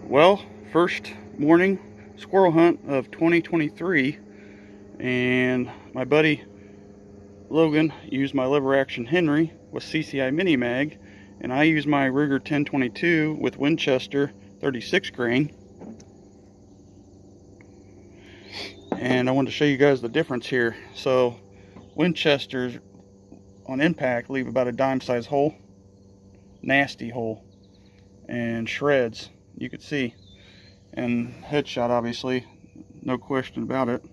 Well, first morning squirrel hunt of 2023, and my buddy Logan used my lever action Henry with CCI Minimag, and I used my Ruger 1022 with Winchester 36 grain. And I wanted to show you guys the difference here. So Winchesters on impact leave about a dime size hole, nasty hole, and shreds, you could see. And headshot, obviously, no question about it.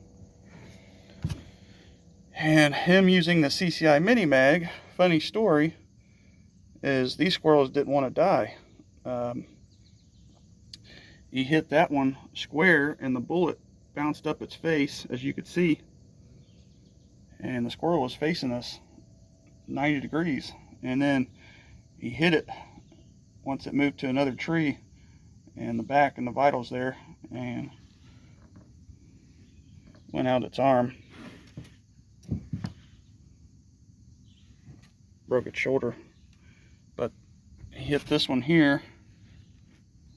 And him using the CCI Minimag, funny story, is these squirrels didn't want to die. He hit that one square and the bullet bounced up its face, as you could see. And the squirrel was facing us 90 degrees. And then he hit it once it moved to another tree and the back and the vitals there, and went out its arm, broke its shoulder. But he hit this one here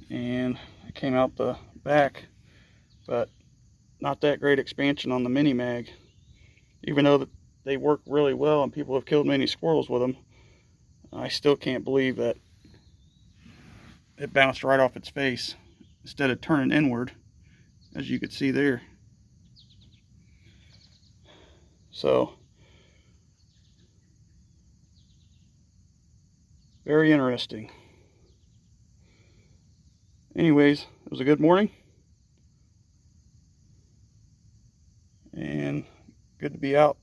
and it came out the back, but not that great expansion on the Minimag. Even though they work really well and people have killed many squirrels with them, I still can't believe that it bounced right off its face instead of turning inward, as you could see there. So, very interesting. Anyways, it was a good morning and good to be out